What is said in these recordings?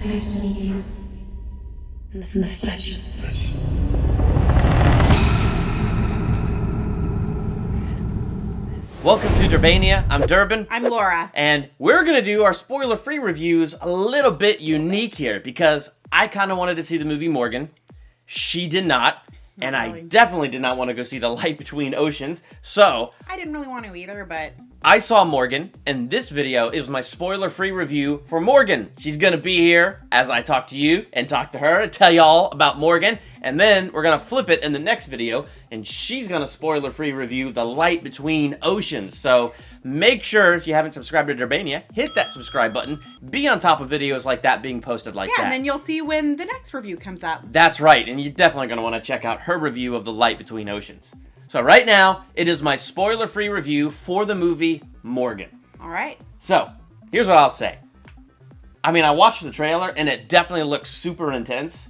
I study you in the flesh. Welcome to Durbania. I'm Durbin. I'm Laura. And we're going to do our spoiler-free reviews a little bit unique here because I kind of wanted to see the movie Morgan. She did not. And really. I definitely did not want to go see The Light Between Oceans. So I didn't really want to either, but I saw Morgan, and this video is my spoiler-free review for Morgan. She's going to be here as I talk to you and talk to her and tell y'all about Morgan. And then we're going to flip it in the next video, and she's going to spoiler-free review The Light Between Oceans. So make sure, if you haven't subscribed to Durbania, hit that subscribe button. Be on top of videos like that being posted like that. and then you'll see when the next review comes up. That's right, and you're definitely going to want to check out her review of The Light Between Oceans. So right now, it is my spoiler-free review for the movie Morgan. All right. So, here's what I'll say. I mean, I watched the trailer, and it definitely looks super intense.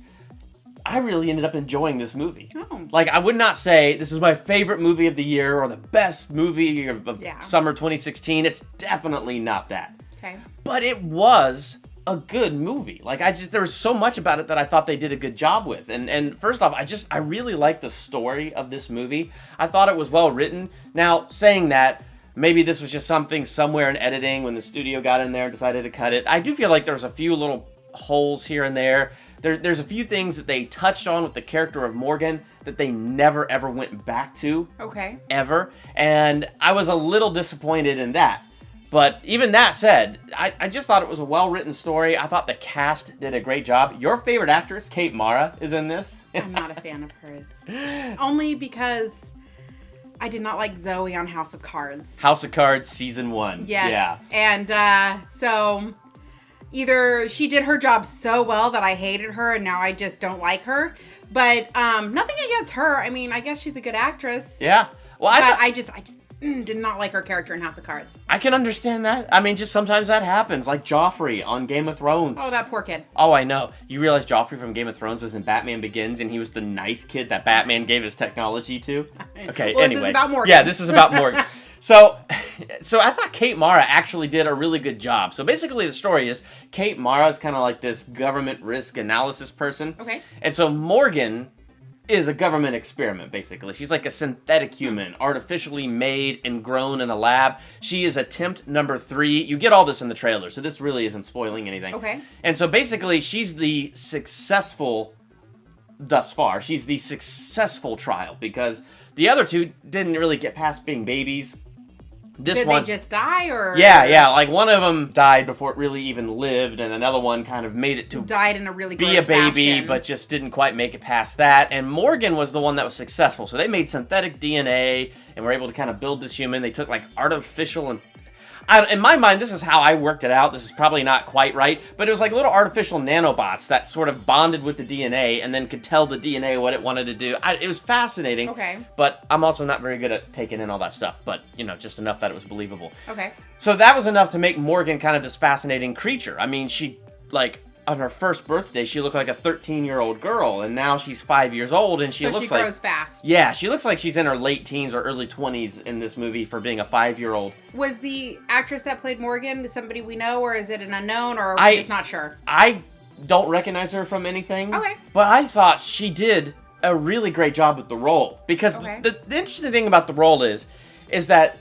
I really ended up enjoying this movie. Oh. Like, I would not say this is my favorite movie of the year or the best movie of Yeah. summer 2016. It's definitely not that. Okay. But it was a good movie. Like, there was so much about it that I thought they did a good job with. And first off, I really liked the story of this movie. I thought it was well written. Now, saying that, maybe this was just something somewhere in editing when the studio got in there and decided to cut it. I do feel like there's a few little holes here and there. There's a few things that they touched on with the character of Morgan that they never ever went back to. Okay. Ever. And I was a little disappointed in that. But even that said, I just thought it was a well-written story. I thought the cast did a great job. Your favorite actress, Kate Mara, is in this. I'm not a fan of hers. Only because I did not like Zoe on House of Cards. House of Cards Season 1. Yes. Yeah. And so either she did her job so well that I hated her and now I just don't like her. But nothing against her. I mean, I guess she's a good actress. Yeah. Well, But I just did not like her character in House of Cards. I can understand that. I mean, just sometimes that happens. Like Joffrey on Game of Thrones. Oh, that poor kid. Oh, I know. You realize Joffrey from Game of Thrones was in Batman Begins, and he was the nice kid that Batman gave his technology to? Okay, Well, anyway. this is about Morgan. Yeah, this is about Morgan. So I thought Kate Mara actually did a really good job. So basically the story is Kate Mara is kind of like this government risk analysis person. Okay. And so Morgan is a government experiment, basically. She's like a synthetic human, artificially made and grown in a lab. She is attempt number 3. You get all this in the trailer, so this really isn't spoiling anything. Okay. And so basically, she's the successful, thus far, she's the successful trial, because the other two didn't really get past being babies. This Did one, they just die, or yeah, like one of them died before it really even lived, and another one kind of made it to died in a really be gross a baby, fashion. but just didn't quite make it past that. And Morgan was the one that was successful. So they made synthetic DNA and were able to kind of build this human. They took like artificial and in my mind, this is how I worked it out. This is probably not quite right, but it was like little artificial nanobots that sort of bonded with the DNA and then could tell the DNA what it wanted to do. It was fascinating. Okay. But I'm also not very good at taking in all that stuff, but, just enough that it was believable. Okay. So that was enough to make Morgan kind of this fascinating creature. I mean, she, like, on her first birthday, she looked like a 13-year-old girl, and now she's 5 years old, and she So looks she like... grows fast. Yeah, she looks like she's in her late teens or early 20s in this movie for being a 5-year-old. Was the actress that played Morgan somebody we know, or is it an unknown, or are we just not sure? I don't recognize her from anything. Okay. But I thought she did a really great job with the role. Because Okay. the interesting thing about the role is that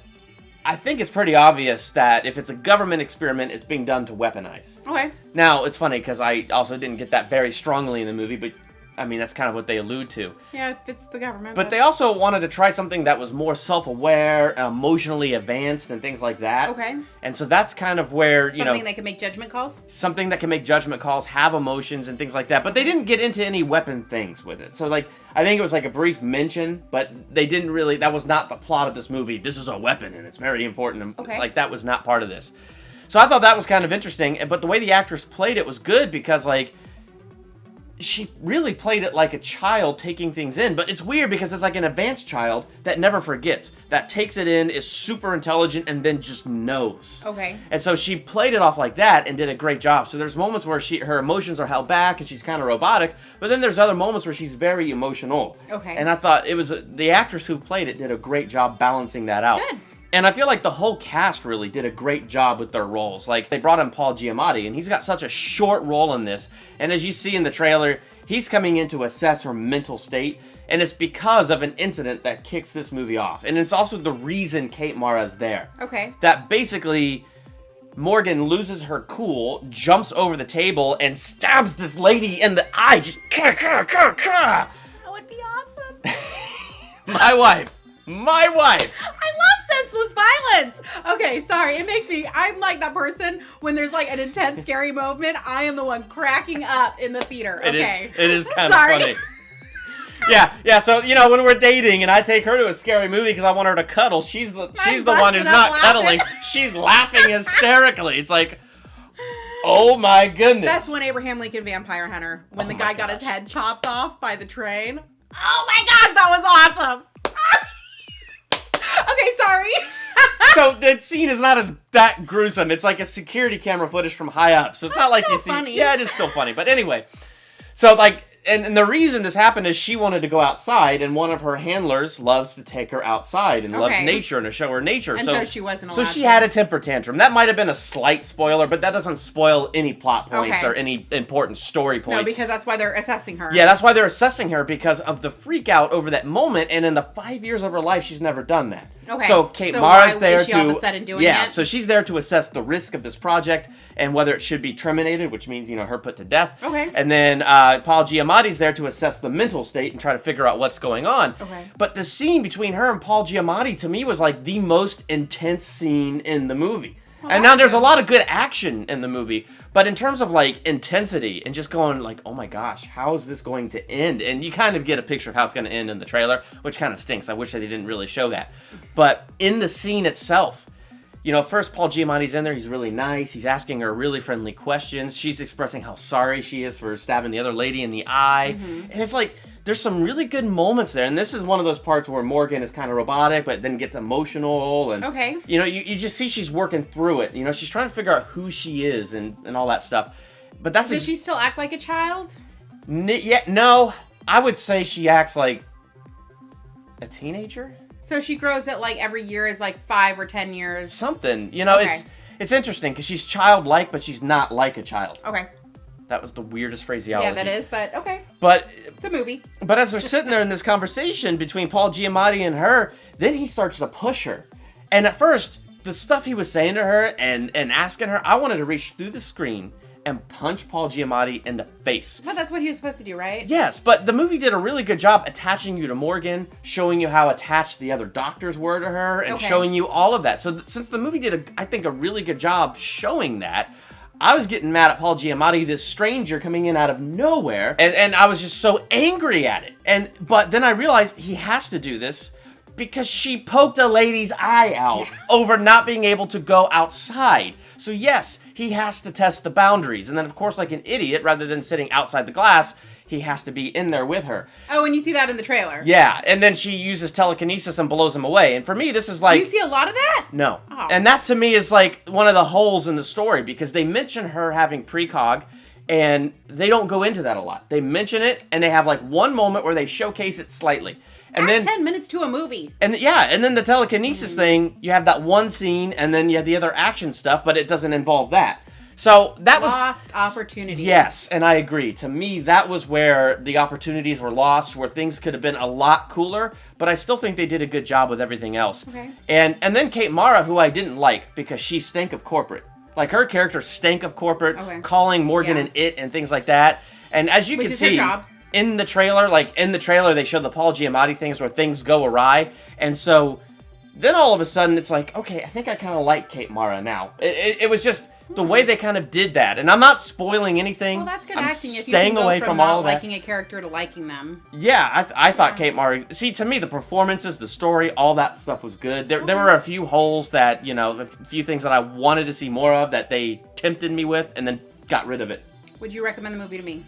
I think it's pretty obvious that if it's a government experiment, it's being done to weaponize. Okay. Now, it's funny because I also didn't get that very strongly in the movie, but I mean, that's kind of what they allude to. Yeah, if it's the government. But they also wanted to try something that was more self-aware, emotionally advanced, and things like that. Okay. And so that's kind of where, something that can make judgment calls? something that can make judgment calls, have emotions, and things like that. But they didn't get into any weapon things with it. So, like, I think it was like a brief mention, but they didn't really, that was not the plot of this movie. This is a weapon, and it's very important. And, Okay. like, that was not part of this. So I thought that was kind of interesting. But the way the actress played it was good because, like, she really played it like a child taking things in, but it's weird because it's like an advanced child that never forgets, that takes it in, is super intelligent, and then just knows. Okay. And so she played it off like that and did a great job. So there's moments where her emotions are held back and she's kind of robotic, but then there's other moments where she's very emotional. Okay. And I thought the actress who played it did a great job balancing that out. Good. And I feel like the whole cast really did a great job with their roles. Like, they brought in Paul Giamatti, and he's got such a short role in this. And as you see in the trailer, he's coming in to assess her mental state. And it's because of an incident that kicks this movie off. And it's also the reason Kate Mara's there. Okay. That basically Morgan loses her cool, jumps over the table, and stabs this lady in the eye. Just, That would be awesome. My wife. I love senseless violence. Okay, sorry. It makes me, I'm like that person when there's like an intense, scary moment. I am the one cracking up in the theater. Okay. It is kind of funny. Yeah. So, when we're dating and I take her to a scary movie because I want her to cuddle, she's the one who's not cuddling. She's laughing hysterically. It's like, oh my goodness. That's when Abraham Lincoln Vampire Hunter, when the guy got his head chopped off by the train. Oh my gosh, that was awesome. Okay, sorry. So that scene is not that gruesome. It's like a security camera footage from high up. So it's not like you see. Funny. Yeah, it is still funny. But anyway, so like, and the reason this happened is she wanted to go outside, and one of her handlers loves to take her outside and loves nature and to show her nature. And so she wasn't allowed. So she had a temper tantrum. That might have been a slight spoiler, but that doesn't spoil any plot points or any important story points. No, because that's why they're assessing her. Yeah, that's why they're assessing her, because of the freak out over that moment, and in the 5 years of her life, she's never done that. Okay. So Kate Mara's there is she all of a sudden doing it? So she's there to assess the risk of this project and whether it should be terminated, which means, her put to death. Okay. And then Paul Giamatti's there to assess the mental state and try to figure out what's going on. Okay. But the scene between her and Paul Giamatti, to me, was like the most intense scene in the movie. And now there's a lot of good action in the movie, but in terms of like intensity and just going like, oh my gosh, how is this going to end? And you kind of get a picture of how it's going to end in the trailer, which kind of stinks. I wish that they didn't really show that. But in the scene itself, first Paul Giamatti's in there. He's really nice. He's asking her really friendly questions. She's expressing how sorry she is for stabbing the other lady in the eye. Mm-hmm. And it's like, there's some really good moments there. And this is one of those parts where Morgan is kind of robotic, but then gets emotional. And, you just see she's working through it. She's trying to figure out who she is and all that stuff. But that's Does she still act like a child? No. I would say she acts like a teenager. So she grows at like every year is like 5 or 10 years. Something. It's interesting because she's childlike, but she's not like a child. Okay. That was the weirdest phraseology. Yeah, that is, but okay. But it's a movie. But as they're sitting there in this conversation between Paul Giamatti and her, then he starts to push her. And at first, the stuff he was saying to her and asking her, I wanted to reach through the screen and punch Paul Giamatti in the face. But that's what he was supposed to do, right? Yes, but the movie did a really good job attaching you to Morgan, showing you how attached the other doctors were to her, and showing you all of that. So since the movie did, I think, a really good job showing that, I was getting mad at Paul Giamatti, this stranger coming in out of nowhere, and I was just so angry at it. But then I realized he has to do this because she poked a lady's eye out over not being able to go outside. So yes, he has to test the boundaries. And then, of course, like an idiot, rather than sitting outside the glass, he has to be in there with her. Oh, and you see that in the trailer. Yeah, and then she uses telekinesis and blows him away. And for me, this is like... Do you see a lot of that? No. Oh. And that, to me, is like one of the holes in the story, because they mention her having precog, and they don't go into that a lot. They mention it, and they have like one moment where they showcase it slightly. And Add then 10 minutes to a movie. And then the telekinesis thing, you have that one scene, and then you have the other action stuff, but it doesn't involve that. So that was lost opportunity. Yes, and I agree. To me, that was where the opportunities were lost, where things could have been a lot cooler, but I still think they did a good job with everything else. Okay. And then Kate Mara, who I didn't like because she stank of corporate. Like, her character stank of corporate, calling Morgan an it and things like that. And as you can see, in the trailer, they show the Paul Giamatti things where things go awry. And so then all of a sudden it's like, okay, I think I kind of like Kate Mara now. It was just the way they kind of did that. And I'm not spoiling anything. Well, that's good I'm acting. If staying you can go away from all of that. liking a character to liking them. Yeah, I thought Kate Mara... See, to me, the performances, the story, all that stuff was good. There were a few holes that, a few things that I wanted to see more of that they tempted me with and then got rid of it. Would you recommend the movie to me?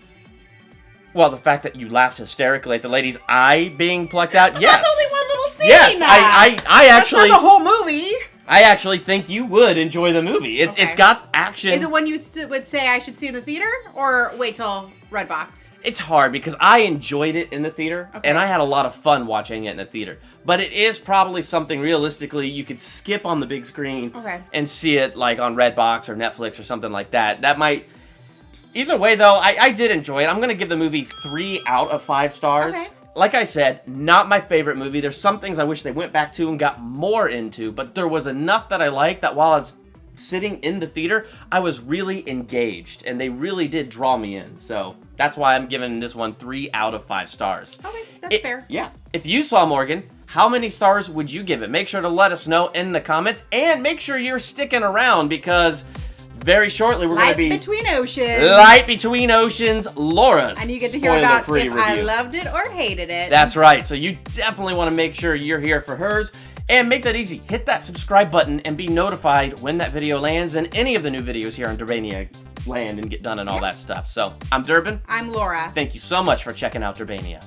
Well, the fact that you laughed hysterically at the lady's eye being plucked out, but yes. That's only one little scene. Yes, I actually... That's not the whole movie. I actually think you would enjoy the movie. It's Okay. got action. Is it one you would say I should see in the theater or wait till Redbox? It's hard because I enjoyed it in the theater, Okay. and I had a lot of fun watching it in the theater. But it is probably something realistically you could skip on the big screen Okay. and see it like on Redbox or Netflix or something like that. That might... Either way, though, I did enjoy it. I'm going to give the movie 3 out of 5 stars. Okay. Like I said, not my favorite movie. There's some things I wish they went back to and got more into, but there was enough that I liked that while I was sitting in the theater, I was really engaged, and they really did draw me in. So that's why I'm giving this one 3 out of 5 stars. Okay, that's fair. Yeah. If you saw Morgan, how many stars would you give it? Make sure to let us know in the comments, and make sure you're sticking around because very shortly we're going Light to be Between Oceans. Light Between Oceans, Laura's And you get to hear about if spoiler-free I review. loved it or hated it. That's right. So you definitely want to make sure you're here for hers. And make that easy. Hit that subscribe button and be notified when that video lands and any of the new videos here on Durbania land and get done and all that stuff. So I'm Durbin. I'm Laura. Thank you so much for checking out Durbania.